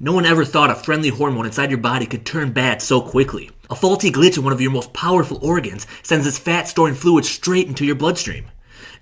No one ever thought a friendly hormone inside your body could turn bad so quickly. A faulty glitch in one of your most powerful organs sends this fat-storing fluid straight into your bloodstream.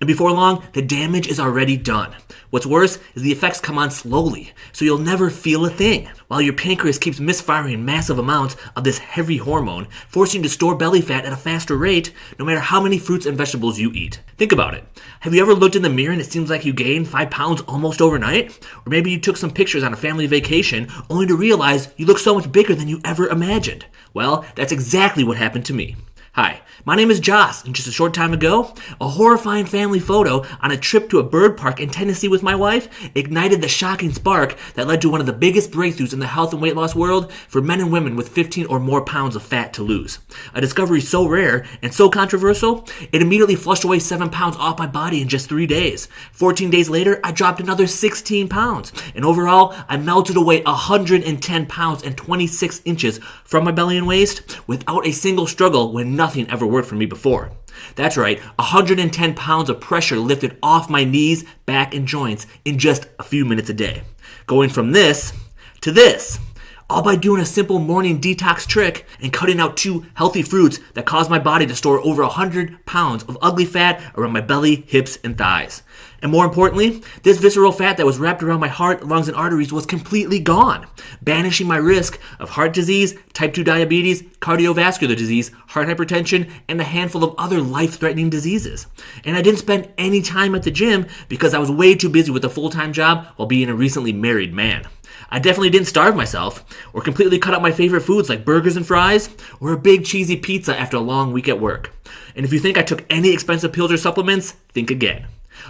And before long, the damage is already done. What's worse is the effects come on slowly, so you'll never feel a thing, while your pancreas keeps misfiring massive amounts of this heavy hormone, forcing you to store belly fat at a faster rate, no matter how many fruits and vegetables you eat. Think about it. Have you ever looked in the mirror and it seems like you gained 5 pounds almost overnight? Or maybe you took some pictures on a family vacation, only to realize you look so much bigger than you ever imagined. Well, that's exactly what happened to me. Hi, my name is Joss, and just a short time ago, a horrifying family photo on a trip to a bird park in Tennessee with my wife ignited the shocking spark that led to one of the biggest breakthroughs in the health and weight loss world for men and women with 15 or more pounds of fat to lose. A discovery so rare and so controversial, it immediately flushed away 7 pounds off my body in just 3 days. 14 days later, I dropped another 16 pounds, and overall, I melted away 110 pounds and 26 inches from my belly and waist without a single struggle when nothing ever worked for me before. That's right, 110 pounds of pressure lifted off my knees, back, and joints in just a few minutes a day. Going from this to this, all by doing a simple morning detox trick and cutting out 2 healthy fruits that caused my body to store over 100 pounds of ugly fat around my belly, hips, and thighs. And more importantly, this visceral fat that was wrapped around my heart, lungs, and arteries was completely gone, banishing my risk of heart disease, type 2 diabetes, cardiovascular disease, heart hypertension, and a handful of other life-threatening diseases. And I didn't spend any time at the gym because I was way too busy with a full-time job while being a recently married man. I definitely didn't starve myself, or completely cut out my favorite foods like burgers and fries, or a big cheesy pizza after a long week at work. And if you think I took any expensive pills or supplements, think again.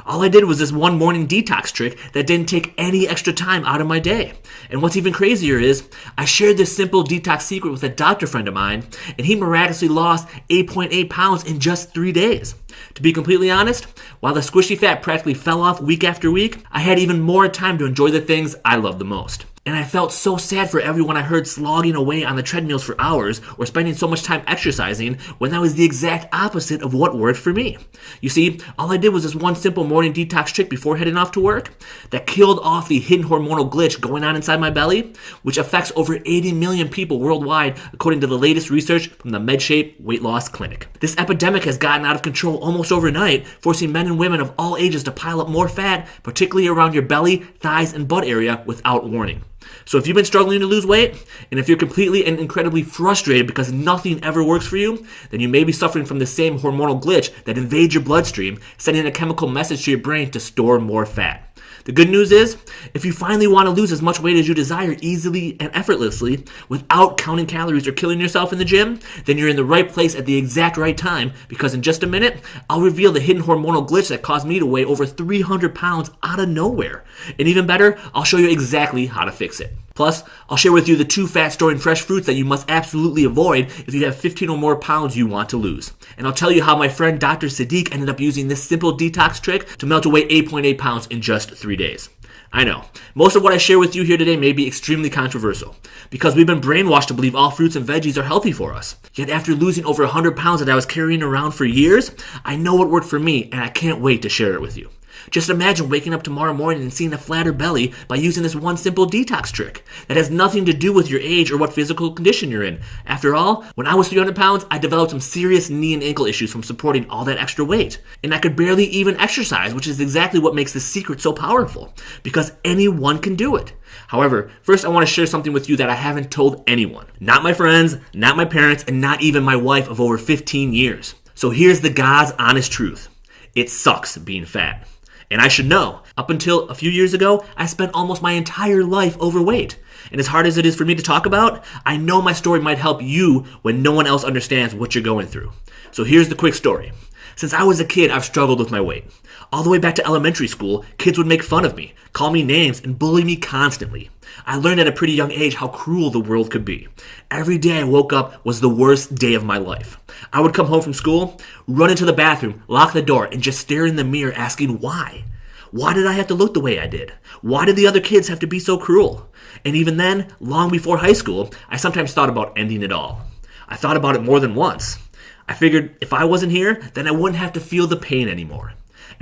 All I did was this one morning detox trick that didn't take any extra time out of my day. And what's even crazier is, I shared this simple detox secret with a doctor friend of mine, and he miraculously lost 8.8 pounds in just 3 days. To be completely honest, while the squishy fat practically fell off week after week, I had even more time to enjoy the things I love the most. And I felt so sad for everyone I heard slogging away on the treadmills for hours or spending so much time exercising when that was the exact opposite of what worked for me. You see, all I did was this one simple morning detox trick before heading off to work that killed off the hidden hormonal glitch going on inside my belly, which affects over 80 million people worldwide according to the latest research from the MedShape Weight Loss Clinic. This epidemic has gotten out of control almost overnight, forcing men and women of all ages to pile up more fat, particularly around your belly, thighs, and butt area without warning. So if you've been struggling to lose weight, and if you're completely and incredibly frustrated because nothing ever works for you, then you may be suffering from the same hormonal glitch that invades your bloodstream, sending a chemical message to your brain to store more fat. The good news is, if you finally want to lose as much weight as you desire easily and effortlessly, without counting calories or killing yourself in the gym, then you're in the right place at the exact right time, because in just a minute, I'll reveal the hidden hormonal glitch that caused me to weigh over 300 pounds out of nowhere. And even better, I'll show you exactly how to fix it. Plus, I'll share with you the 2 fat-storing fresh fruits that you must absolutely avoid if you have 15 or more pounds you want to lose. And I'll tell you how my friend Dr. Sadiq ended up using this simple detox trick to melt away 8.8 pounds in just 3 days. I know, most of what I share with you here today may be extremely controversial, because we've been brainwashed to believe all fruits and veggies are healthy for us. Yet after losing over 100 pounds that I was carrying around for years, I know what worked for me, and I can't wait to share it with you. Just imagine waking up tomorrow morning and seeing a flatter belly by using this one simple detox trick that has nothing to do with your age or what physical condition you're in. After all, when I was 300 pounds, I developed some serious knee and ankle issues from supporting all that extra weight. And I could barely even exercise, which is exactly what makes this secret so powerful, because anyone can do it. However, first I want to share something with you that I haven't told anyone. Not my friends, not my parents, and not even my wife of over 15 years. So here's the God's honest truth. It sucks being fat. And I should know, up until a few years ago, I spent almost my entire life overweight. And as hard as it is for me to talk about, I know my story might help you when no one else understands what you're going through. So here's the quick story. Since I was a kid, I've struggled with my weight. All the way back to elementary school, kids would make fun of me, call me names, and bully me constantly. I learned at a pretty young age how cruel the world could be. Every day I woke up was the worst day of my life. I would come home from school, run into the bathroom, lock the door, and just stare in the mirror asking why. Why did I have to look the way I did? Why did the other kids have to be so cruel? And even then, long before high school, I sometimes thought about ending it all. I thought about it more than once. I figured if I wasn't here, then I wouldn't have to feel the pain anymore.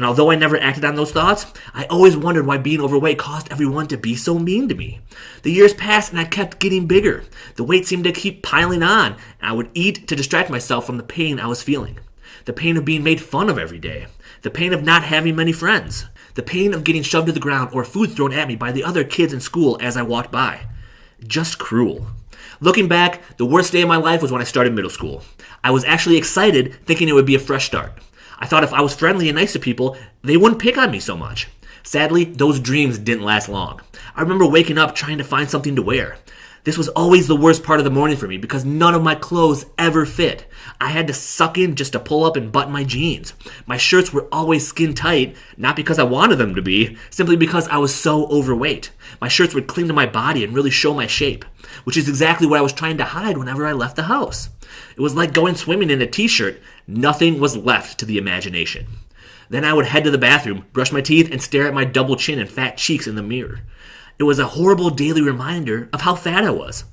And although I never acted on those thoughts, I always wondered why being overweight caused everyone to be so mean to me. The years passed and I kept getting bigger. The weight seemed to keep piling on, and I would eat to distract myself from the pain I was feeling. The pain of being made fun of every day. The pain of not having many friends. The pain of getting shoved to the ground or food thrown at me by the other kids in school as I walked by. Just cruel. Looking back, the worst day of my life was when I started middle school. I was actually excited, thinking it would be a fresh start. I thought if I was friendly and nice to people, they wouldn't pick on me so much. Sadly, those dreams didn't last long. I remember waking up trying to find something to wear. This was always the worst part of the morning for me because none of my clothes ever fit. I had to suck in just to pull up and button my jeans. My shirts were always skin tight, not because I wanted them to be, simply because I was so overweight. My shirts would cling to my body and really show my shape, which is exactly what I was trying to hide whenever I left the house. It was like going swimming in a t-shirt. Nothing was left to the imagination. Then I would head to the bathroom, brush my teeth, and stare at my double chin and fat cheeks in the mirror. It was a horrible daily reminder of how fat I was.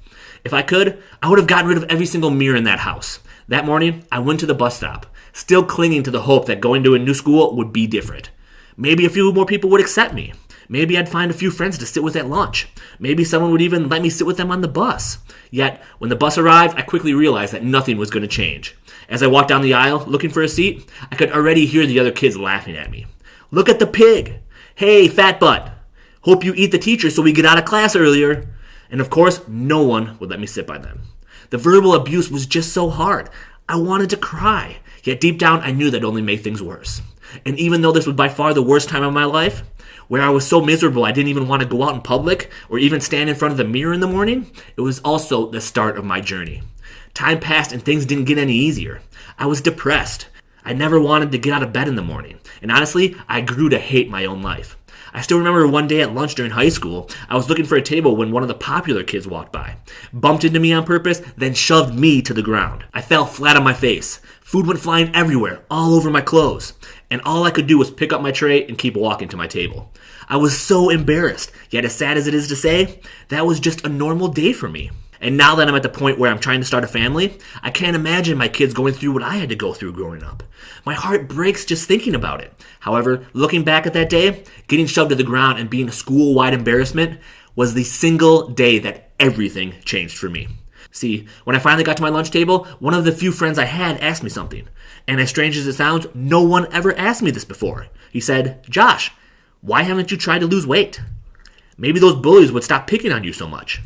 If I could, I would have gotten rid of every single mirror in that house. That morning, I went to the bus stop, still clinging to the hope that going to a new school would be different. Maybe a few more people would accept me. Maybe I'd find a few friends to sit with at lunch. Maybe someone would even let me sit with them on the bus. Yet, when the bus arrived, I quickly realized that nothing was going to change. As I walked down the aisle, looking for a seat, I could already hear the other kids laughing at me. "Look at the pig! Hey, fat butt! Hope you eat the teacher so we get out of class earlier." And of course, no one would let me sit by them. The verbal abuse was just so hard. I wanted to cry. Yet deep down, I knew that only made things worse. And even though this was by far the worst time of my life, where I was so miserable I didn't even want to go out in public or even stand in front of the mirror in the morning, it was also the start of my journey. Time passed and things didn't get any easier. I was depressed. I never wanted to get out of bed in the morning. And honestly, I grew to hate my own life. I still remember one day at lunch during high school, I was looking for a table when one of the popular kids walked by, bumped into me on purpose, then shoved me to the ground. I fell flat on my face. Food went flying everywhere, all over my clothes. And all I could do was pick up my tray and keep walking to my table. I was so embarrassed, yet as sad as it is to say, that was just a normal day for me. And now that I'm at the point where I'm trying to start a family, I can't imagine my kids going through what I had to go through growing up. My heart breaks just thinking about it. However, looking back at that day, getting shoved to the ground and being a school-wide embarrassment was the single day that everything changed for me. See, when I finally got to my lunch table, one of the few friends I had asked me something. And as strange as it sounds, no one ever asked me this before. He said, "Josh, why haven't you tried to lose weight? Maybe those bullies would stop picking on you so much."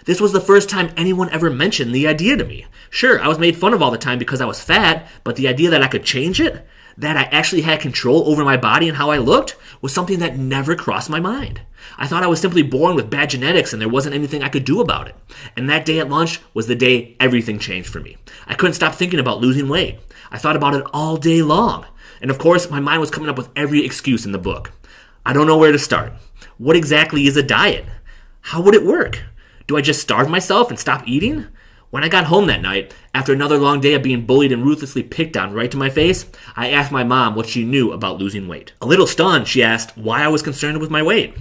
This was the first time anyone ever mentioned the idea to me. Sure, I was made fun of all the time because I was fat, but the idea that I could change it, that I actually had control over my body and how I looked, was something that never crossed my mind. I thought I was simply born with bad genetics and there wasn't anything I could do about it. And that day at lunch was the day everything changed for me. I couldn't stop thinking about losing weight. I thought about it all day long. And of course, my mind was coming up with every excuse in the book. I don't know where to start. What exactly is a diet? How would it work? Do I just starve myself and stop eating? When I got home that night, after another long day of being bullied and ruthlessly picked on right to my face, I asked my mom what she knew about losing weight. A little stunned, she asked why I was concerned with my weight.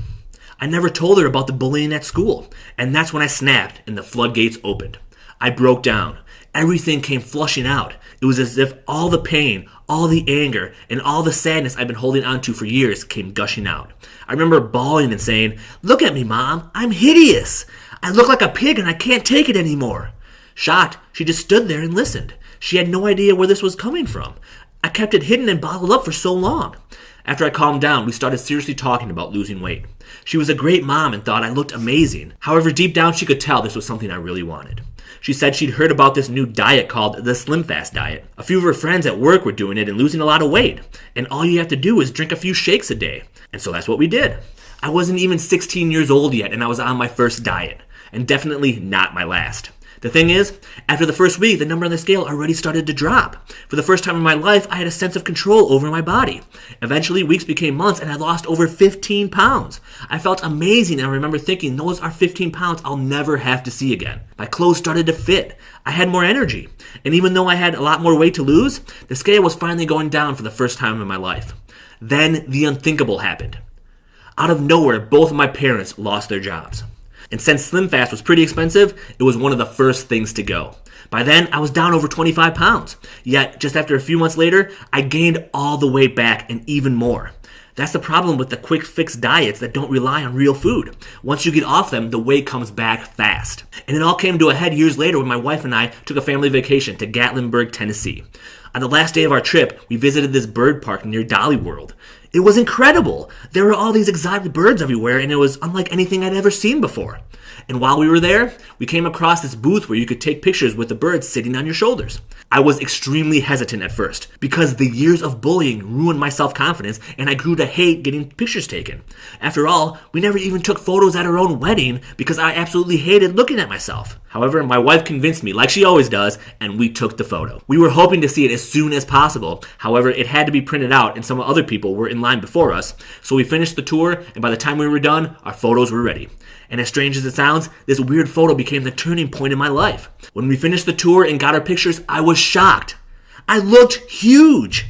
I never told her about the bullying at school, and that's when I snapped and the floodgates opened. I broke down. Everything came flushing out. It was as if all the pain, all the anger, and all the sadness I've been holding on to for years came gushing out. I remember bawling and saying, "Look at me, Mom, I'm hideous. I look like a pig and I can't take it anymore." Shocked, she just stood there and listened. She had no idea where this was coming from. I kept it hidden and bottled up for so long. After I calmed down, we started seriously talking about losing weight. She was a great mom and thought I looked amazing. However, deep down she could tell this was something I really wanted. She said she'd heard about this new diet called the Slim Fast diet. A few of her friends at work were doing it and losing a lot of weight. And all you have to do is drink a few shakes a day. And so that's what we did. I wasn't even 16 years old yet and I was on my first diet. And definitely not my last. The thing is, after the first week, the number on the scale already started to drop. For the first time in my life, I had a sense of control over my body. Eventually, weeks became months and I lost over 15 pounds. I felt amazing and I remember thinking, those are 15 pounds I'll never have to see again. My clothes started to fit. I had more energy. And even though I had a lot more weight to lose, the scale was finally going down for the first time in my life. Then the unthinkable happened. Out of nowhere, both of my parents lost their jobs. And since Slim Fast was pretty expensive, it was one of the first things to go. By then, I was down over 25 pounds. Yet, just after a few months later, I gained all the weight back and even more. That's the problem with the quick fix diets that don't rely on real food. Once you get off them, the weight comes back fast. And it all came to a head years later when my wife and I took a family vacation to Gatlinburg, Tennessee. On the last day of our trip, we visited this bird park near Dolly World. It was incredible. There were all these exotic birds everywhere, and it was unlike anything I'd ever seen before. And while we were there, we came across this booth where you could take pictures with the birds sitting on your shoulders. I was extremely hesitant at first because the years of bullying ruined my self-confidence and I grew to hate getting pictures taken. After all, we never even took photos at our own wedding because I absolutely hated looking at myself. However, my wife convinced me, like she always does, and we took the photo. We were hoping to see it as soon as possible. However, it had to be printed out and some other people were in line before us. So we finished the tour, and by the time we were done, our photos were ready. And as strange as it sounds, this weird photo became the turning point in my life. When we finished the tour and got our pictures, I was shocked. I looked huge.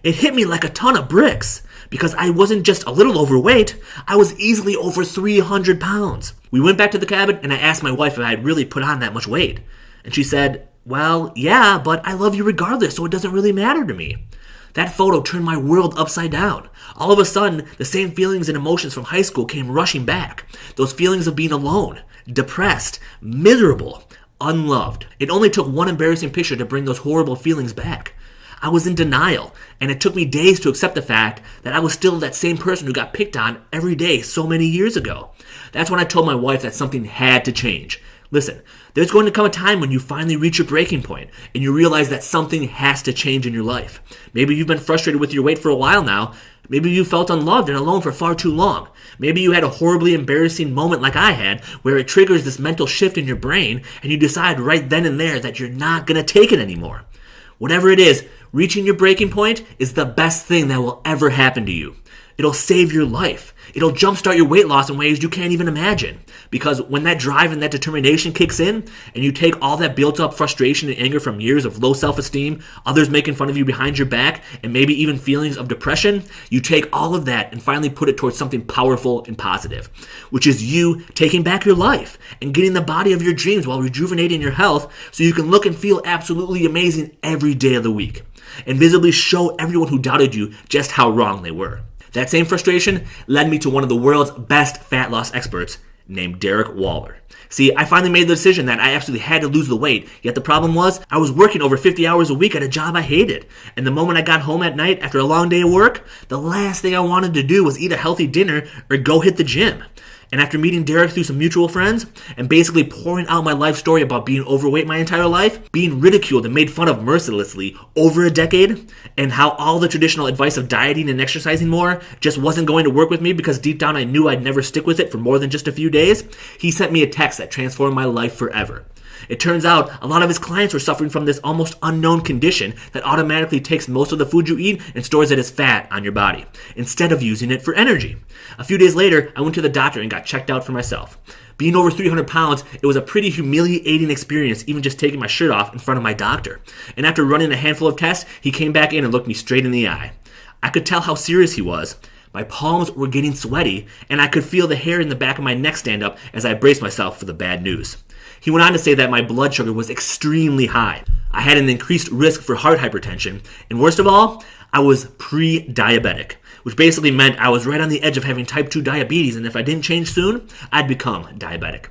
It hit me like a ton of bricks because I wasn't just a little overweight, I was easily over 300 pounds. We went back to the cabin and I asked my wife if I had really put on that much weight. And she said, "Well, yeah, but I love you regardless, so it doesn't really matter to me." That photo turned my world upside down. All of a sudden, the same feelings and emotions from high school came rushing back. Those feelings of being alone, depressed, miserable, unloved. It only took one embarrassing picture to bring those horrible feelings back. I was in denial, and it took me days to accept the fact that I was still that same person who got picked on every day so many years ago. That's when I told my wife that something had to change. Listen, there's going to come a time when you finally reach your breaking point and you realize that something has to change in your life. Maybe you've been frustrated with your weight for a while now. Maybe you felt unloved and alone for far too long. Maybe you had a horribly embarrassing moment like I had where it triggers this mental shift in your brain and you decide right then and there that you're not going to take it anymore. Whatever it is, reaching your breaking point is the best thing that will ever happen to you. It'll save your life. It'll jumpstart your weight loss in ways you can't even imagine. Because when that drive and that determination kicks in, and you take all that built up frustration and anger from years of low self-esteem, others making fun of you behind your back, and maybe even feelings of depression, you take all of that and finally put it towards something powerful and positive, which is you taking back your life and getting the body of your dreams while rejuvenating your health so you can look and feel absolutely amazing every day of the week, and visibly show everyone who doubted you just how wrong they were. That same frustration led me to one of the world's best fat loss experts named Derek Waller. See, I finally made the decision that I absolutely had to lose the weight, yet the problem was I was working over 50 hours a week at a job I hated. And the moment I got home at night after a long day of work, the last thing I wanted to do was eat a healthy dinner or go hit the gym. And after meeting Derek through some mutual friends and basically pouring out my life story about being overweight my entire life, being ridiculed and made fun of mercilessly over a decade, and how all the traditional advice of dieting and exercising more just wasn't going to work with me because deep down I knew I'd never stick with it for more than just a few days, he sent me a text that transformed my life forever. It turns out a lot of his clients were suffering from this almost unknown condition that automatically takes most of the food you eat and stores it as fat on your body, instead of using it for energy. A few days later, I went to the doctor and got checked out for myself. Being over 300 pounds, it was a pretty humiliating experience even just taking my shirt off in front of my doctor. And after running a handful of tests, he came back in and looked me straight in the eye. I could tell how serious he was. My palms were getting sweaty, and I could feel the hair in the back of my neck stand up as I braced myself for the bad news. He went on to say that my blood sugar was extremely high. I had an increased risk for heart hypertension, and worst of all, I was pre-diabetic, which basically meant I was right on the edge of having type 2 diabetes, and if I didn't change soon, I'd become diabetic.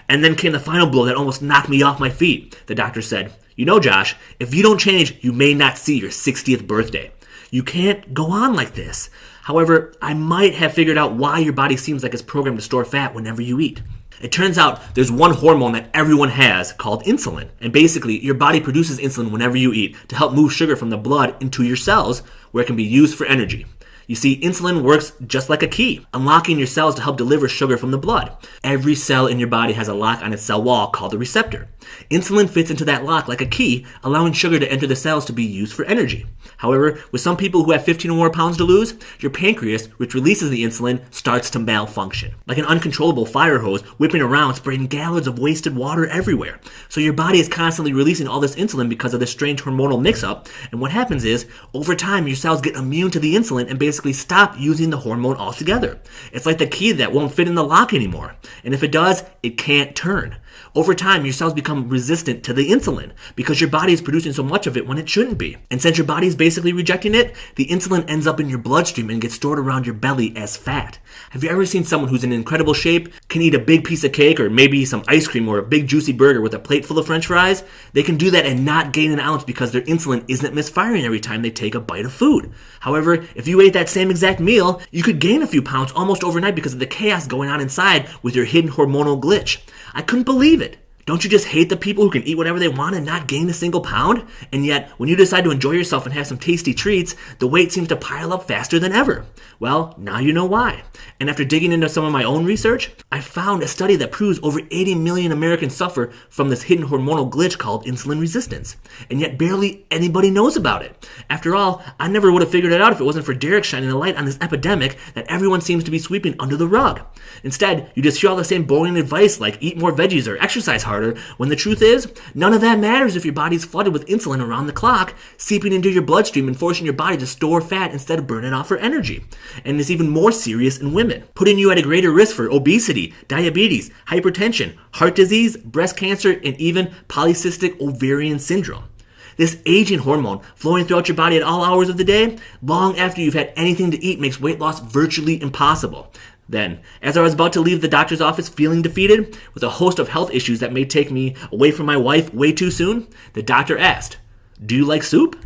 And then came the final blow that almost knocked me off my feet. The doctor said, "You know, Josh, if you don't change, you may not see your 60th birthday. You can't go on like this. However, I might have figured out why your body seems like it's programmed to store fat whenever you eat." It turns out there's one hormone that everyone has called insulin. And basically, your body produces insulin whenever you eat to help move sugar from the blood into your cells where it can be used for energy. You see, insulin works just like a key, unlocking your cells to help deliver sugar from the blood. Every cell in your body has a lock on its cell wall called a receptor. Insulin fits into that lock like a key, allowing sugar to enter the cells to be used for energy. However, with some people who have 15 or more pounds to lose, your pancreas, which releases the insulin, starts to malfunction. Like an uncontrollable fire hose whipping around, spraying gallons of wasted water everywhere. So your body is constantly releasing all this insulin because of this strange hormonal mix-up, and what happens is, over time, your cells get immune to the insulin and basically stop using the hormone altogether. It's like the key that won't fit in the lock anymore, and if it does, it can't turn. Over time, your cells become become resistant to the insulin because your body is producing so much of it when it shouldn't be. And since your body is basically rejecting it, the insulin ends up in your bloodstream and gets stored around your belly as fat. Have you ever seen someone who's in incredible shape, can eat a big piece of cake or maybe some ice cream or a big juicy burger with a plate full of french fries? They can do that and not gain an ounce because their insulin isn't misfiring every time they take a bite of food. However, if you ate that same exact meal, you could gain a few pounds almost overnight because of the chaos going on inside with your hidden hormonal glitch. I couldn't believe it. Don't you just hate the people who can eat whatever they want and not gain a single pound? And yet, when you decide to enjoy yourself and have some tasty treats, the weight seems to pile up faster than ever. Well, now you know why. And after digging into some of my own research, I found a study that proves over 80 million Americans suffer from this hidden hormonal glitch called insulin resistance. And yet barely anybody knows about it. After all, I never would have figured it out if it wasn't for Derek shining a light on this epidemic that everyone seems to be sweeping under the rug. Instead, you just hear all the same boring advice like eat more veggies or exercise harder, when the truth is, none of that matters if your body's flooded with insulin around the clock, seeping into your bloodstream and forcing your body to store fat instead of burn it off for energy. And it's even more serious in women, putting you at a greater risk for obesity, diabetes, hypertension, heart disease, breast cancer, and even polycystic ovarian syndrome. This aging hormone flowing throughout your body at all hours of the day, long after you've had anything to eat, makes weight loss virtually impossible. Then, as I was about to leave the doctor's office feeling defeated, with a host of health issues that may take me away from my wife way too soon, the doctor asked, "Do you like soup?"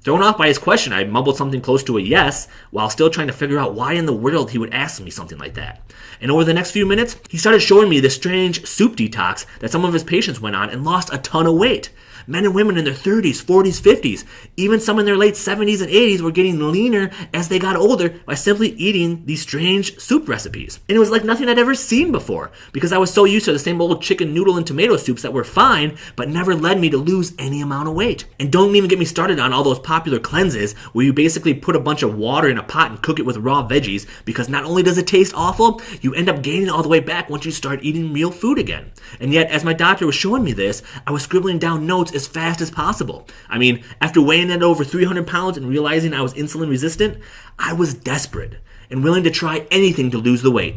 Thrown off by his question, I mumbled something close to a yes, while still trying to figure out why in the world he would ask me something like that. And over the next few minutes, he started showing me the strange soup detox that some of his patients went on and lost a ton of weight. Men and women in their 30s, 40s, 50s, even some in their late 70s and 80s were getting leaner as they got older by simply eating these strange soup recipes. And it was like nothing I'd ever seen before because I was so used to the same old chicken noodle and tomato soups that were fine but never led me to lose any amount of weight. And don't even get me started on all those popular cleanses where you basically put a bunch of water in a pot and cook it with raw veggies because not only does it taste awful, you end up gaining all the way back once you start eating real food again. And yet, as my doctor was showing me this, I was scribbling down notes as fast as possible. I mean, after weighing in at over 300 pounds and realizing I was insulin resistant, I was desperate and willing to try anything to lose the weight.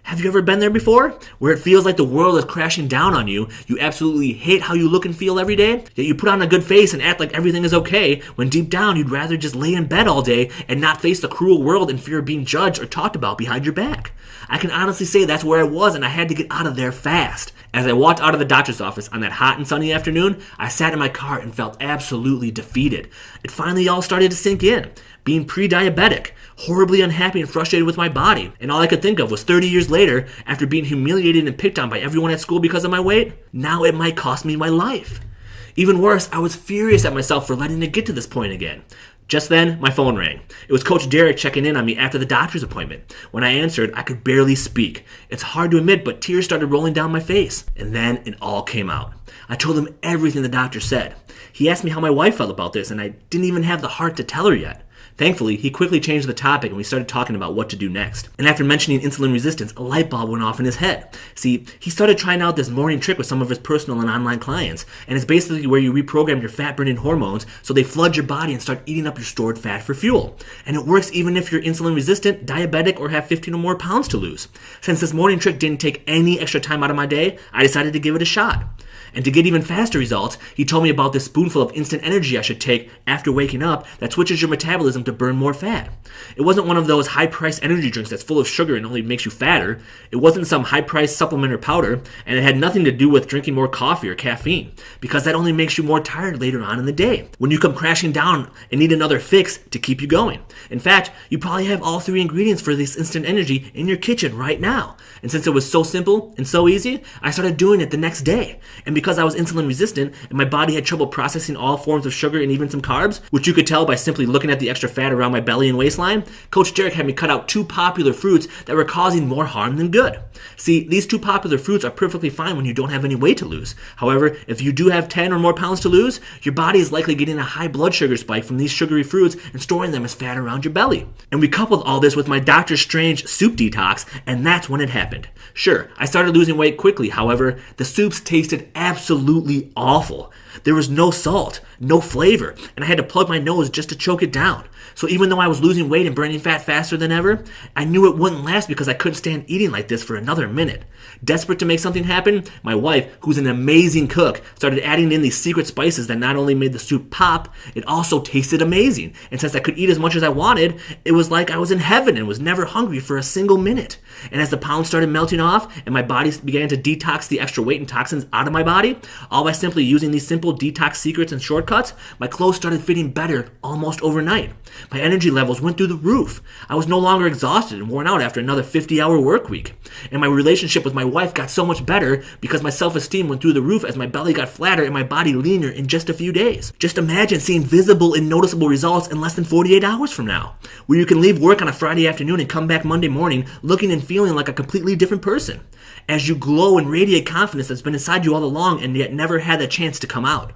Have you ever been there before? Where it feels like the world is crashing down on you, you absolutely hate how you look and feel every day, yet you put on a good face and act like everything is okay, when deep down you'd rather just lay in bed all day and not face the cruel world in fear of being judged or talked about behind your back. I can honestly say that's where I was and I had to get out of there fast. As I walked out of the doctor's office on that hot and sunny afternoon, I sat in my car and felt absolutely defeated. It finally all started to sink in. Being pre-diabetic, horribly unhappy and frustrated with my body, and all I could think of was 30 years later, after being humiliated and picked on by everyone at school because of my weight, now it might cost me my life. Even worse, I was furious at myself for letting it get to this point again. Just then, my phone rang. It was Coach Derek checking in on me after the doctor's appointment. When I answered, I could barely speak. It's hard to admit, but tears started rolling down my face. And then it all came out. I told him everything the doctor said. He asked me how my wife felt about this, and I didn't even have the heart to tell her yet. Thankfully, he quickly changed the topic and we started talking about what to do next. And after mentioning insulin resistance, a light bulb went off in his head. See, he started trying out this morning trick with some of his personal and online clients, and it's basically where you reprogram your fat-burning hormones so they flood your body and start eating up your stored fat for fuel. And it works even if you're insulin resistant, diabetic, or have 15 or more pounds to lose. Since this morning trick didn't take any extra time out of my day, I decided to give it a shot. And to get even faster results, he told me about this spoonful of instant energy I should take after waking up that switches your metabolism to burn more fat. It wasn't one of those high-priced energy drinks that's full of sugar and only makes you fatter. It wasn't some high-priced supplement or powder, and it had nothing to do with drinking more coffee or caffeine, because that only makes you more tired later on in the day, when you come crashing down and need another fix to keep you going. In fact, you probably have all three ingredients for this instant energy in your kitchen right now. And since it was so simple and so easy, I started doing it the next day. And because I was insulin resistant and my body had trouble processing all forms of sugar and even some carbs, which you could tell by simply looking at the extra fat around my belly and waistline, Coach Derek had me cut out 2 popular fruits that were causing more harm than good. See, these 2 popular fruits are perfectly fine when you don't have any weight to lose. However, if you do have 10 or more pounds to lose, your body is likely getting a high blood sugar spike from these sugary fruits and storing them as fat around your belly. And we coupled all this with my Dr. Strange soup detox, and that's when it happened. Sure, I started losing weight quickly. However, the soups tasted absolutely absolutely awful. There was no salt, no flavor, and I had to plug my nose just to choke it down. So even though I was losing weight and burning fat faster than ever, I knew it wouldn't last because I couldn't stand eating like this for another minute. Desperate to make something happen, my wife, who's an amazing cook, started adding in these secret spices that not only made the soup pop, it also tasted amazing. And since I could eat as much as I wanted, it was like I was in heaven and was never hungry for a single minute. And as the pounds started melting off and my body began to detox the extra weight and toxins out of my body, all by simply using these simple detox secrets and shortcuts, my clothes started fitting better almost overnight. My energy levels went through the roof. I was no longer exhausted and worn out after another 50-hour work week. And my relationship with my wife got so much better because my self-esteem went through the roof as my belly got flatter and my body leaner in just a few days. Just imagine seeing visible and noticeable results in less than 48 hours from now, where you can leave work on a Friday afternoon and come back Monday morning looking and feeling like a completely different person, as you glow and radiate confidence that's been inside you all along and yet never had the chance to come out.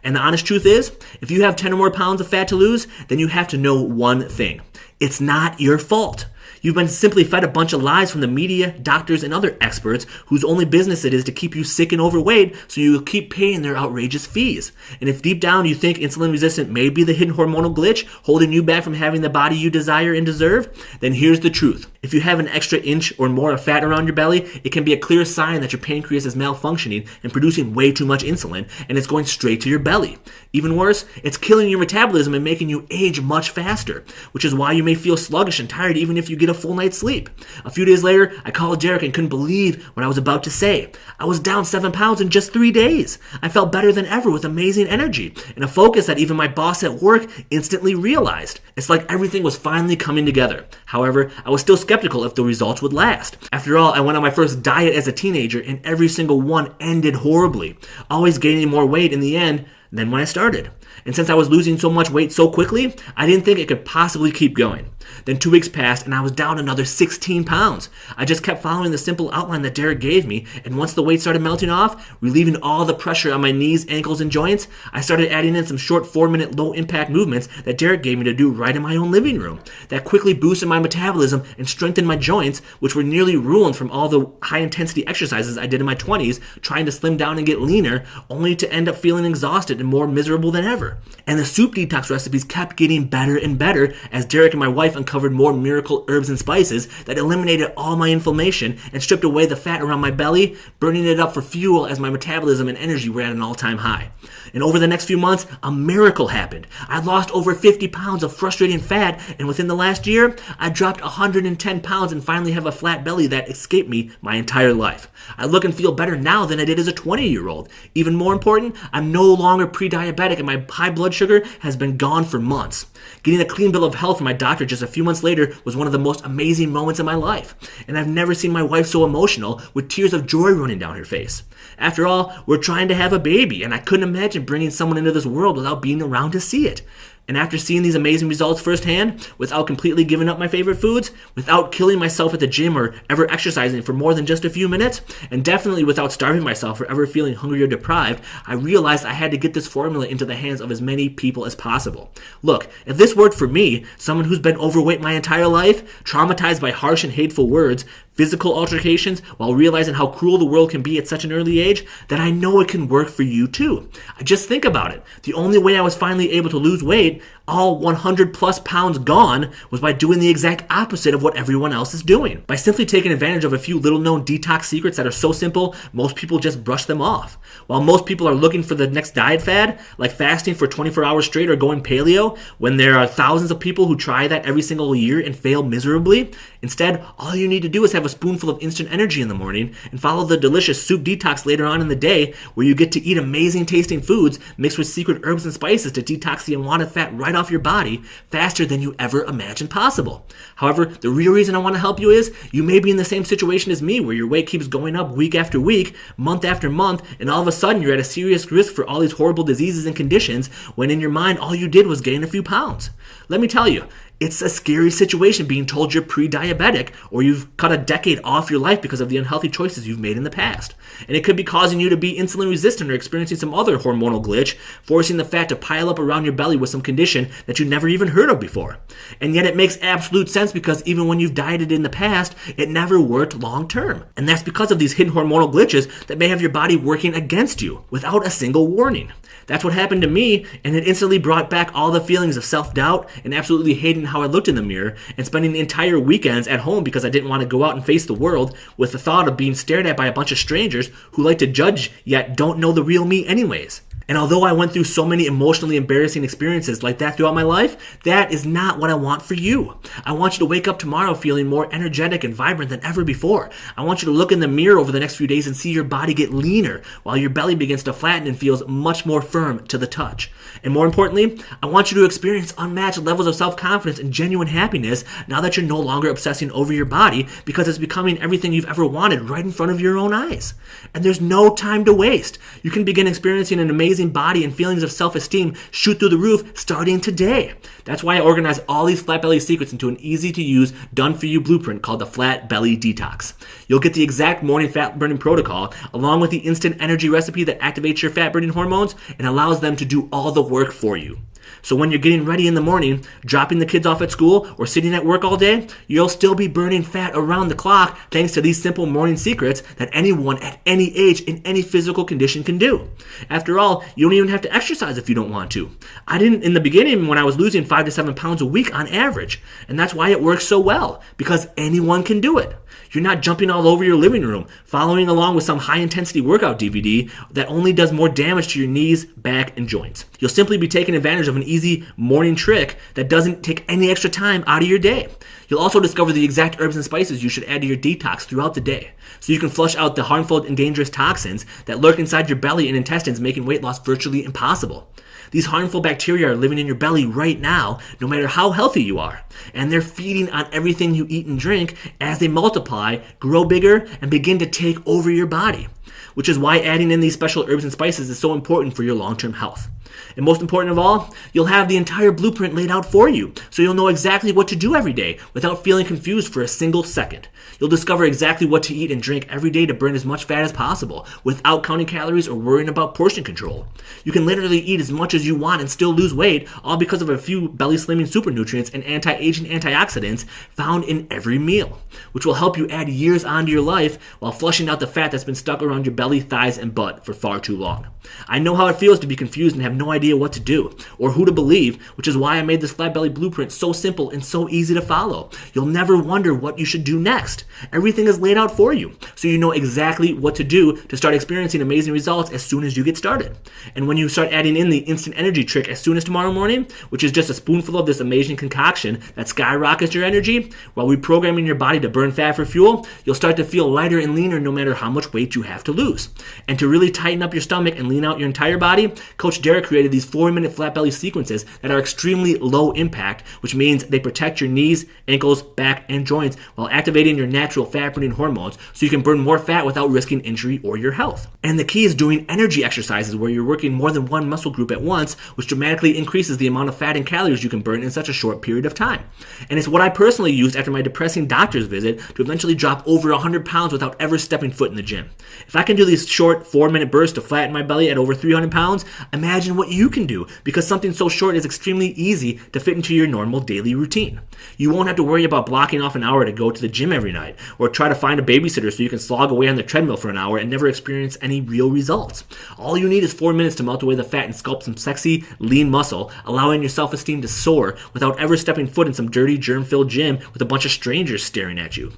And the honest truth is, if you have 10 or more pounds of fat to lose, then you have to know one thing. It's not your fault. You've been simply fed a bunch of lies from the media, doctors, and other experts whose only business it is to keep you sick and overweight so you'll keep paying their outrageous fees. And if deep down you think insulin resistant may be the hidden hormonal glitch holding you back from having the body you desire and deserve, then here's the truth. If you have an extra inch or more of fat around your belly, it can be a clear sign that your pancreas is malfunctioning and producing way too much insulin, and it's going straight to your belly. Even worse, it's killing your metabolism and making you age much faster, which is why you may feel sluggish and tired even if you get a full night's sleep. A few days later, I called Derek and couldn't believe what I was about to say. I was down 7 pounds in just 3 days. I felt better than ever with amazing energy and a focus that even my boss at work instantly realized. It's like everything was finally coming together. However, I was still skeptical if the results would last. After all, I went on my first diet as a teenager and every single one ended horribly, always gaining more weight in the end than when I started. And since I was losing so much weight so quickly, I didn't think it could possibly keep going. Then 2 weeks passed and I was down another 16 pounds. I just kept following the simple outline that Derek gave me, and once the weight started melting off, relieving all the pressure on my knees, ankles, and joints, I started adding in some short 4-minute low-impact movements that Derek gave me to do right in my own living room. That quickly boosted my metabolism and strengthened my joints, which were nearly ruined from all the high-intensity exercises I did in my 20s, trying to slim down and get leaner, only to end up feeling exhausted and more miserable than ever. And the soup detox recipes kept getting better and better as Derek and my wife uncovered more miracle herbs and spices that eliminated all my inflammation and stripped away the fat around my belly, burning it up for fuel as my metabolism and energy were at an all-time high. And over the next few months, a miracle happened. I lost over 50 pounds of frustrating fat, and within the last year, I dropped 110 pounds and finally have a flat belly that escaped me my entire life. I look and feel better now than I did as a 20-year-old. Even more important, I'm no longer pre-diabetic and my high blood sugar has been gone for months. Getting a clean bill of health from my doctor just a few months later was one of the most amazing moments in my life, and I've never seen my wife so emotional with tears of joy running down her face. After all, we're trying to have a baby, and I couldn't imagine bringing someone into this world without being around to see it. And after seeing these amazing results firsthand, without completely giving up my favorite foods, without killing myself at the gym or ever exercising for more than just a few minutes, and definitely without starving myself or ever feeling hungry or deprived, I realized I had to get this formula into the hands of as many people as possible. Look, if this worked for me, someone who's been overweight my entire life, traumatized by harsh and hateful words, physical altercations, while realizing how cruel the world can be at such an early age, then I know it can work for you too. Just think about it. The only way I was finally able to lose weight, all 100 plus pounds gone, was by doing the exact opposite of what everyone else is doing. By simply taking advantage of a few little known detox secrets that are so simple, most people just brush them off. While most people are looking for the next diet fad, like fasting for 24 hours straight or going paleo, when there are thousands of people who try that every single year and fail miserably, instead, all you need to do is have a spoonful of instant energy in the morning and follow the delicious soup detox later on in the day, where you get to eat amazing tasting foods mixed with secret herbs and spices to detox the unwanted fat right off your body faster than you ever imagined possible. However, the real reason I want to help you is you may be in the same situation as me, where your weight keeps going up week after week, month after month, and all of a sudden you're at a serious risk for all these horrible diseases and conditions when in your mind all you did was gain a few pounds. Let me tell you, It's a scary situation being told you're pre-diabetic or you've cut a decade off your life because of the unhealthy choices you've made in the past. And it could be causing you to be insulin resistant or experiencing some other hormonal glitch, forcing the fat to pile up around your belly with some condition that you never even heard of before. And yet it makes absolute sense because even when you've dieted in the past, it never worked long term. And that's because of these hidden hormonal glitches that may have your body working against you without a single warning. That's what happened to me, and it instantly brought back all the feelings of self-doubt and absolutely hating how I looked in the mirror and spending the entire weekends at home because I didn't want to go out and face the world with the thought of being stared at by a bunch of strangers who like to judge yet don't know the real me anyways. And although I went through so many emotionally embarrassing experiences like that throughout my life, that is not what I want for you. I want you to wake up tomorrow feeling more energetic and vibrant than ever before. I want you to look in the mirror over the next few days and see your body get leaner while your belly begins to flatten and feels much more firm to the touch. And more importantly, I want you to experience unmatched levels of self-confidence and genuine happiness now that you're no longer obsessing over your body because it's becoming everything you've ever wanted right in front of your own eyes. And there's no time to waste. You can begin experiencing an amazing body and feelings of self-esteem shoot through the roof starting today. That's why I organized all these flat belly secrets into an easy-to-use, done-for-you blueprint called the Flat Belly Detox. You'll get the exact morning fat-burning protocol along with the instant energy recipe that activates your fat-burning hormones and allows them to do all the work for you. So when you're getting ready in the morning, dropping the kids off at school, or sitting at work all day, you'll still be burning fat around the clock thanks to these simple morning secrets that anyone at any age in any physical condition can do. After all, you don't even have to exercise if you don't want to. I didn't in the beginning when I was losing 5 to 7 pounds a week on average, and that's why it works so well, because anyone can do it. You're not jumping all over your living room, following along with some high-intensity workout DVD that only does more damage to your knees, back, and joints. You'll simply be taking advantage of an easy morning trick that doesn't take any extra time out of your day. You'll also discover the exact herbs and spices you should add to your detox throughout the day, so you can flush out the harmful and dangerous toxins that lurk inside your belly and intestines, making weight loss virtually impossible. These harmful bacteria are living in your belly right now, no matter how healthy you are. And they're feeding on everything you eat and drink as they multiply, grow bigger, and begin to take over your body. Which is why adding in these special herbs and spices is so important for your long-term health. And most important of all, you'll have the entire blueprint laid out for you, so you'll know exactly what to do every day without feeling confused for a single second. You'll discover exactly what to eat and drink every day to burn as much fat as possible without counting calories or worrying about portion control. You can literally eat as much as you want and still lose weight, all because of a few belly slimming super nutrients and anti-aging antioxidants found in every meal, which will help you add years onto your life while flushing out the fat that's been stuck around your belly, thighs, and butt for far too long. I know how it feels to be confused and have no idea what to do or who to believe, which is why I made this Flat Belly Blueprint so simple and so easy to follow. You'll never wonder what you should do next. Everything is laid out for you, so you know exactly what to do to start experiencing amazing results as soon as you get started. And when you start adding in the instant energy trick as soon as tomorrow morning, which is just a spoonful of this amazing concoction that skyrockets your energy while reprogramming your body to burn fat for fuel, you'll start to feel lighter and leaner no matter how much weight you have to lose. And to really tighten up your stomach and lean out your entire body, Coach Derek created these 4-minute flat belly sequences that are extremely low impact, which means they protect your knees, ankles, back, and joints while activating your natural fat-burning hormones so you can burn more fat without risking injury or your health. And the key is doing energy exercises where you're working more than one muscle group at once, which dramatically increases the amount of fat and calories you can burn in such a short period of time. And it's what I personally used after my depressing doctor's visit to eventually drop over 100 pounds without ever stepping foot in the gym. If I can do these short 4-minute bursts to flatten my belly at over 300 pounds, imagine what you can do, because something so short is extremely easy to fit into your normal daily routine. You won't have to worry about blocking off an hour to go to the gym every night, or try to find a babysitter so you can slog away on the treadmill for an hour and never experience any real results. All you need is 4 minutes to melt away the fat and sculpt some sexy, lean muscle, allowing your self-esteem to soar without ever stepping foot in some dirty, germ-filled gym with a bunch of strangers staring at you.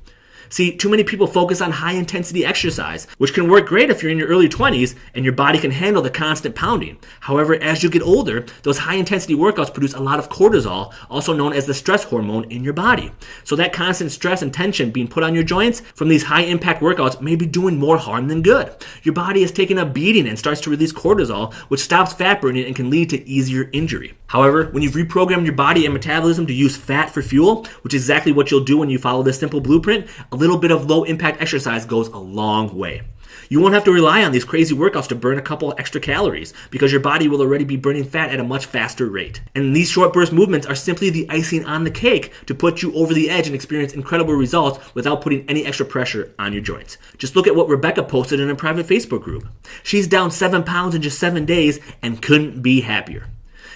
See, too many people focus on high-intensity exercise, which can work great if you're in your early 20s and your body can handle the constant pounding. However, as you get older, those high-intensity workouts produce a lot of cortisol, also known as the stress hormone, in your body. So that constant stress and tension being put on your joints from these high-impact workouts may be doing more harm than good. Your body is taking a beating and starts to release cortisol, which stops fat burning and can lead to easier injury. However, when you've reprogrammed your body and metabolism to use fat for fuel, which is exactly what you'll do when you follow this simple blueprint, a little bit of low-impact exercise goes a long way. You won't have to rely on these crazy workouts to burn a couple extra calories because your body will already be burning fat at a much faster rate. And these short burst movements are simply the icing on the cake to put you over the edge and experience incredible results without putting any extra pressure on your joints. Just look at what Rebecca posted in a private Facebook group. She's down 7 pounds in just 7 days and couldn't be happier,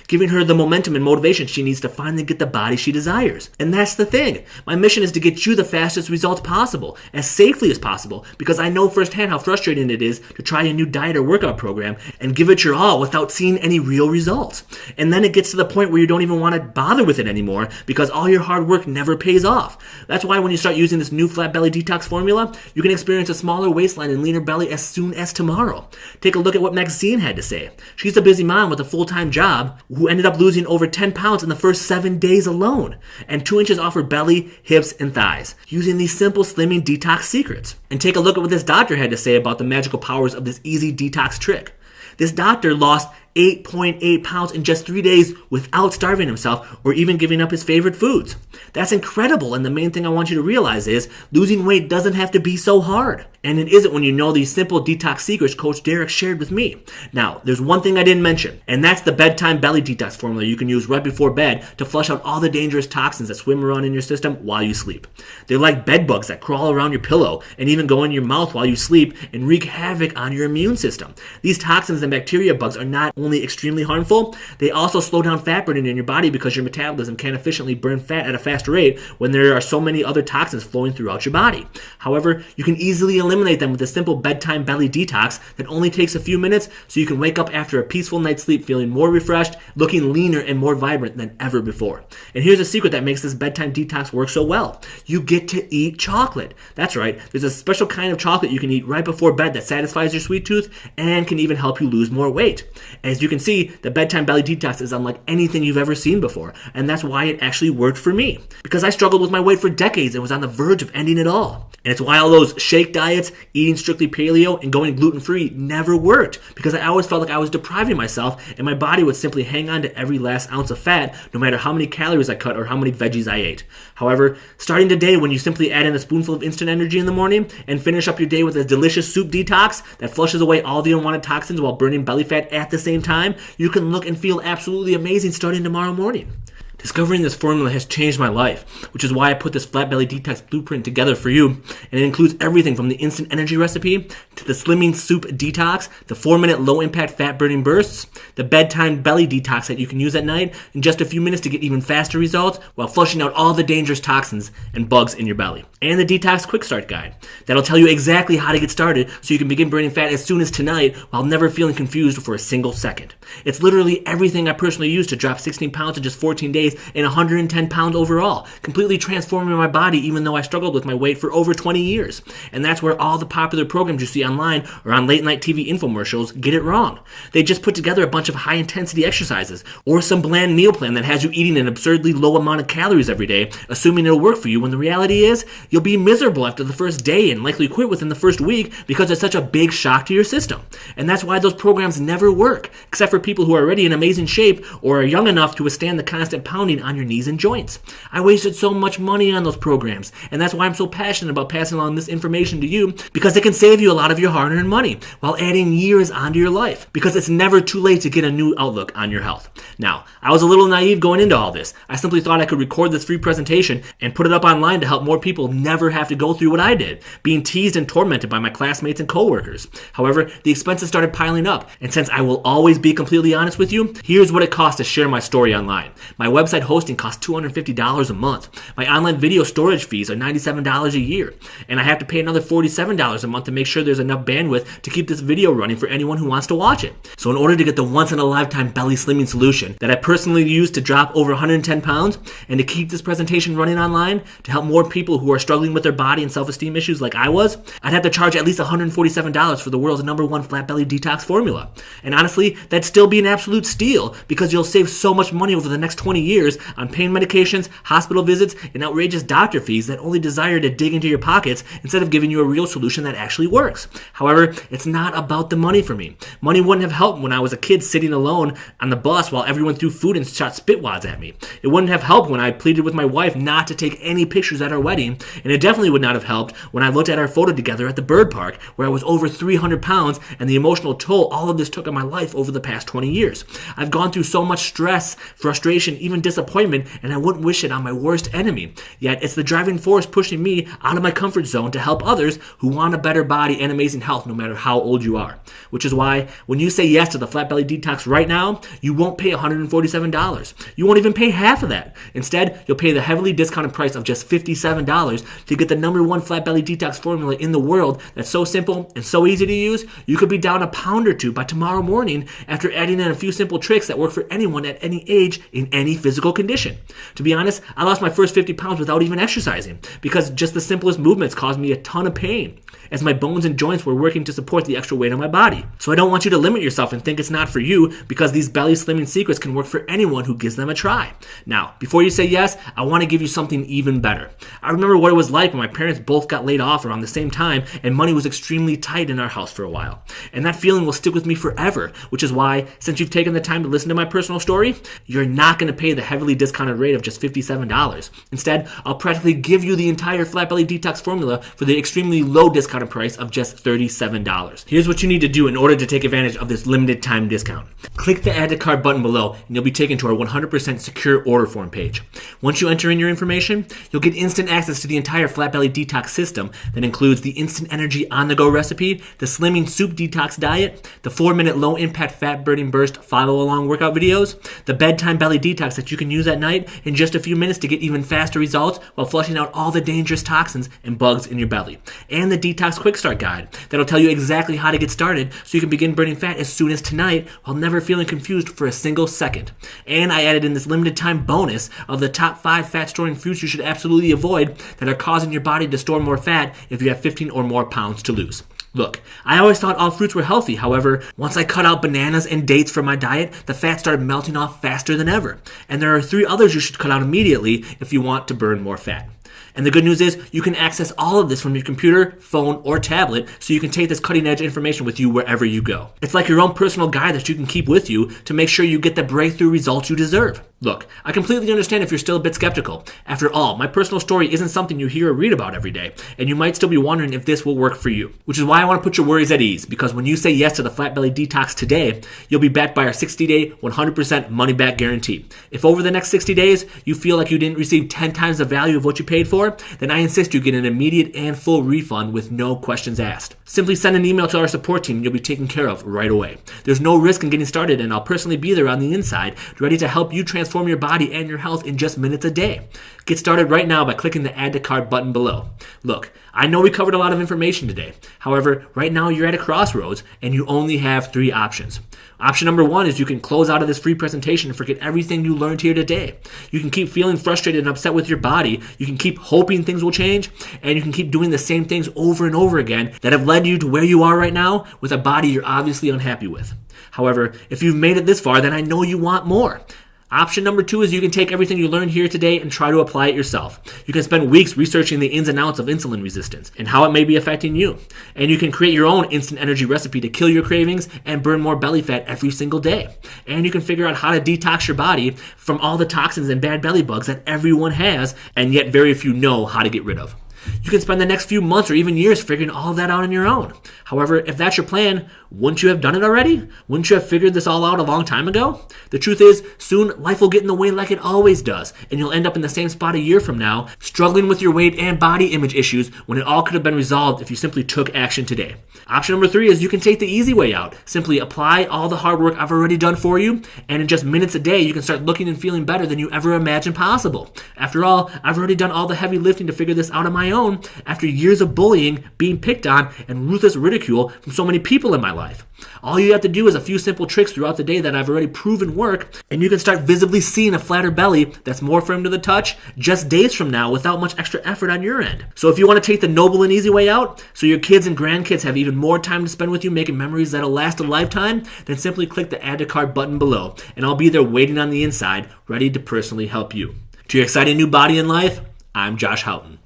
giving her the momentum and motivation she needs to finally get the body she desires. And that's the thing. My mission is to get you the fastest results possible, as safely as possible, because I know firsthand how frustrating it is to try a new diet or workout program and give it your all without seeing any real results. And then it gets to the point where you don't even want to bother with it anymore because all your hard work never pays off. That's why when you start using this new flat belly detox formula, you can experience a smaller waistline and leaner belly as soon as tomorrow. Take a look at what Maxine had to say. She's a busy mom with a full-time job who ended up losing over 10 pounds in the first 7 days alone, and 2 inches off her belly, hips, and thighs, using these simple slimming detox secrets. And take a look at what this doctor had to say about the magical powers of this easy detox trick. This doctor lost 8.8 pounds in just 3 days without starving himself or even giving up his favorite foods. That's incredible, and the main thing I want you to realize is losing weight doesn't have to be so hard. And it isn't when you know these simple detox secrets Coach Derek shared with me. Now, there's one thing I didn't mention, and that's the bedtime belly detox formula you can use right before bed to flush out all the dangerous toxins that swim around in your system while you sleep. They're like bed bugs that crawl around your pillow and even go in your mouth while you sleep and wreak havoc on your immune system. These toxins and bacteria bugs are not only extremely harmful, they also slow down fat burning in your body because your metabolism can't efficiently burn fat at a fast rate when there are so many other toxins flowing throughout your body. However, you can easily eliminate them with a simple bedtime belly detox that only takes a few minutes, so you can wake up after a peaceful night's sleep feeling more refreshed, looking leaner and more vibrant than ever before. And here's a secret that makes this bedtime detox work so well. You get to eat chocolate. That's right, there's a special kind of chocolate you can eat right before bed that satisfies your sweet tooth and can even help you lose more weight. As you can see, the bedtime belly detox is unlike anything you've ever seen before, and that's why it actually worked for me, because I struggled with my weight for decades and was on the verge of ending it all. And it's why all those shake diets, eating strictly paleo, and going gluten-free never worked, because I always felt like I was depriving myself and my body would simply hang on to every last ounce of fat no matter how many calories I cut or how many veggies I ate. However, starting today, when you simply add in a spoonful of instant energy in the morning and finish up your day with a delicious soup detox that flushes away all the unwanted toxins while burning belly fat at the same time, you can look and feel absolutely amazing starting tomorrow morning. Discovering this formula has changed my life, which is why I put this flat belly detox blueprint together for you. And it includes everything from the instant energy recipe to the slimming soup detox, the 4-minute low impact fat burning bursts, the bedtime belly detox that you can use at night in just a few minutes to get even faster results while flushing out all the dangerous toxins and bugs in your belly. And the detox quick start guide that'll tell you exactly how to get started so you can begin burning fat as soon as tonight while never feeling confused for a single second. It's literally everything I personally used to drop 16 pounds in just 14 days and 110 pounds overall, completely transforming my body even though I struggled with my weight for over 20 years. And that's where all the popular programs you see online or on late night TV infomercials get it wrong. They just put together a bunch of high intensity exercises or some bland meal plan that has you eating an absurdly low amount of calories every day, assuming it'll work for you, when the reality is you'll be miserable after the first day and likely quit within the first week because it's such a big shock to your system. And that's why those programs never work, except for people who are already in amazing shape or are young enough to withstand the constant pounding on your knees and joints. I wasted so much money on those programs, and that's why I'm so passionate about passing along this information to you, because it can save you a lot of your hard-earned money while adding years onto your life, because it's never too late to get a new outlook on your health. Now, I was a little naive going into all this. I simply thought I could record this free presentation and put it up online to help more people never have to go through what I did, being teased and tormented by my classmates and coworkers. However, the expenses started piling up, and since I will always be completely honest with you, here's what it costs to share my story online. My website hosting costs $250 a month. My online video storage fees are $97 a year, and I have to pay another $47 a month to make sure there's enough bandwidth to keep this video running for anyone who wants to watch it. So in order to get the once-in-a-lifetime belly slimming solution that I personally used to drop over 110 pounds and to keep this presentation running online to help more people who are struggling with their body and self-esteem issues like I was, I'd have to charge at least $147 for the world's #1 flat belly detox formula. And honestly, that'd still be an absolute steal, because you'll save so much money over the next 20 years on pain medications, hospital visits, and outrageous doctor fees that only desire to dig into your pockets instead of giving you a real solution that actually works. However, it's not about the money for me. Money wouldn't have helped when I was a kid sitting alone on the bus while everyone threw food and shot spit wads at me. It wouldn't have helped when I pleaded with my wife not to take any pictures at our wedding, and it definitely would not have helped when I looked at our photo together at the bird park where I was over 300 pounds and the emotional toll all of this took on my life over the past 20 years. I've gone through so much stress, frustration, even disappointment, and I wouldn't wish it on my worst enemy. Yet it's the driving force pushing me out of my comfort zone to help others who want a better body and amazing health no matter how old you are. Which is why when you say yes to the Flat Belly Detox right now, you won't pay $147. You won't even pay half of that. Instead, you'll pay the heavily discounted price of just $57 to get the #1 Flat Belly Detox formula in the world that's so simple and so easy to use, you could be down a pound or two by tomorrow morning after adding in a few simple tricks that work for anyone at any age in any physical condition. To be honest, I lost my first 50 pounds without even exercising because just the simplest movements caused me a ton of pain as my bones and joints were working to support the extra weight on my body. So I don't want you to limit yourself and think it's not for you because these belly slimming secrets can work for anyone who gives them a try. Now, before you say yes, I want to give you something even better. I remember what it was like when my parents both got laid off around the same time and money was extremely tight in our house for a while. And that feeling will stick with me forever, which is why, since you've taken the time to listen to my personal story, you're not going to pay the heavily discounted rate of just $57. Instead, I'll practically give you the entire Flat Belly Detox formula for the extremely low discounted price of just $37. Here's what you need to do in order to take advantage of this limited time discount. Click the Add to Cart button below and you'll be taken to our 100% secure order form page. Once you enter in your information, you'll get instant access to the entire Flat Belly Detox system that includes the instant energy on-the-go recipe, the slimming soup detox diet, the 4-minute low-impact fat-burning burst follow-along workout videos, the bedtime belly detox that you can use at night in just a few minutes to get even faster results while flushing out all the dangerous toxins and bugs in your belly, and the Detox Quick Start Guide that'll tell you exactly how to get started so you can begin burning fat as soon as tonight while never feeling confused for a single second. And I added in this limited time bonus of the top 5 fat-storing foods you should absolutely avoid that are causing your body to store more fat if you have 15 or more pounds to lose. Look, I always thought all fruits were healthy. However, once I cut out bananas and dates from my diet, the fat started melting off faster than ever. And there are 3 others you should cut out immediately if you want to burn more fat. And the good news is you can access all of this from your computer, phone, or tablet so you can take this cutting-edge information with you wherever you go. It's like your own personal guide that you can keep with you to make sure you get the breakthrough results you deserve. Look, I completely understand if you're still a bit skeptical. After all, my personal story isn't something you hear or read about every day, and you might still be wondering if this will work for you. Which is why I want to put your worries at ease, because when you say yes to the Flat Belly Detox today, you'll be backed by our 60-day, 100% money-back guarantee. If over the next 60 days you feel like you didn't receive 10 times the value of what you paid for, then I insist you get an immediate and full refund with no questions asked. Simply send an email to our support team and you'll be taken care of right away. There's no risk in getting started, and I'll personally be there on the inside, ready to help you transform your body and your health in just minutes a day. Get started right now by clicking the Add to Cart button below. Look, I know we covered a lot of information today. However, right now you're at a crossroads and you only have 3 options. Option number 1 is you can close out of this free presentation and forget everything you learned here today. You can keep feeling frustrated and upset with your body. You can keep hoping things will change, and you can keep doing the same things over and over again that have led you to where you are right now with a body you're obviously unhappy with. However, if you've made it this far, then I know you want more. Option number 2 is you can take everything you learned here today and try to apply it yourself. You can spend weeks researching the ins and outs of insulin resistance and how it may be affecting you. And you can create your own instant energy recipe to kill your cravings and burn more belly fat every single day. And you can figure out how to detox your body from all the toxins and bad belly bugs that everyone has and yet very few know how to get rid of. You can spend the next few months or even years figuring all of that out on your own. However, if that's your plan, wouldn't you have done it already? Wouldn't you have figured this all out a long time ago? The truth is, soon life will get in the way like it always does, and you'll end up in the same spot a year from now, struggling with your weight and body image issues when it all could have been resolved if you simply took action today. Option number 3 is you can take the easy way out. Simply apply all the hard work I've already done for you, and in just minutes a day, you can start looking and feeling better than you ever imagined possible. After all, I've already done all the heavy lifting to figure this out on my own after years of bullying, being picked on, and ruthless ridicule from so many people in my life. All you have to do is a few simple tricks throughout the day that I've already proven work, and you can start visibly seeing a flatter belly that's more firm to the touch just days from now without much extra effort on your end. So if you want to take the noble and easy way out, so your kids and grandkids have even more time to spend with you making memories that'll last a lifetime, then simply click the Add to Cart button below, and I'll be there waiting on the inside, ready to personally help you. To your exciting new body and life, I'm Josh Houghton.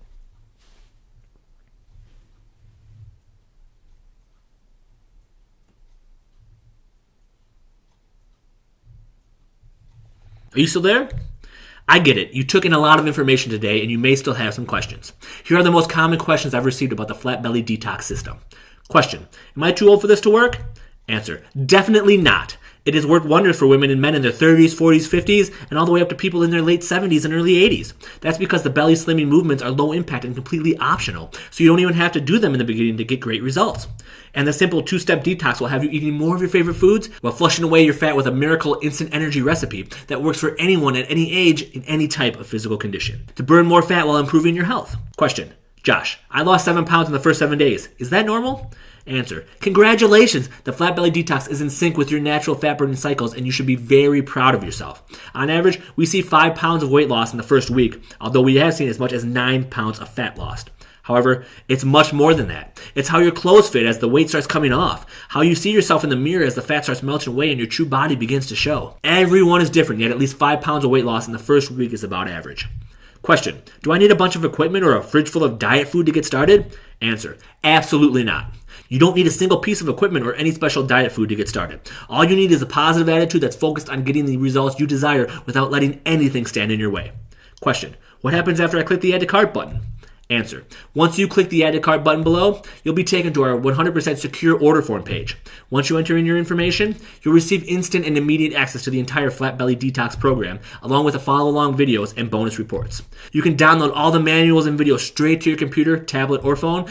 Are you still there? I get it. You took in a lot of information today and you may still have some questions. Here are the most common questions I've received about the flat belly detox system. Question: am I too old for this to work? Answer: definitely not. It has worked wonders for women and men in their 30s, 40s, 50s, and all the way up to people in their late 70s and early 80s. That's because the belly slimming movements are low impact and completely optional, so you don't even have to do them in the beginning to get great results. And the simple 2-step detox will have you eating more of your favorite foods while flushing away your fat with a miracle instant energy recipe that works for anyone at any age in any type of physical condition. To burn more fat while improving your health. Question: Josh, I lost 7 pounds in the first 7 days. Is that normal? Answer: congratulations! The flat belly detox is in sync with your natural fat burning cycles and you should be very proud of yourself. On average, we see 5 pounds of weight loss in the first week, although we have seen as much as 9 pounds of fat lost. However, it's much more than that. It's how your clothes fit as the weight starts coming off, how you see yourself in the mirror as the fat starts melting away and your true body begins to show. Everyone is different, yet at least 5 pounds of weight loss in the first week is about average. Question: do I need a bunch of equipment or a fridge full of diet food to get started? Answer: absolutely not. You don't need a single piece of equipment or any special diet food to get started. All you need is a positive attitude that's focused on getting the results you desire without letting anything stand in your way. Question: what happens after I click the Add to Cart button? Answer: once you click the Add to Cart button below, you'll be taken to our 100% secure order form page. Once you enter in your information, you'll receive instant and immediate access to the entire Flat Belly Detox program, along with the follow-along videos and bonus reports. You can download all the manuals and videos straight to your computer, tablet, or phone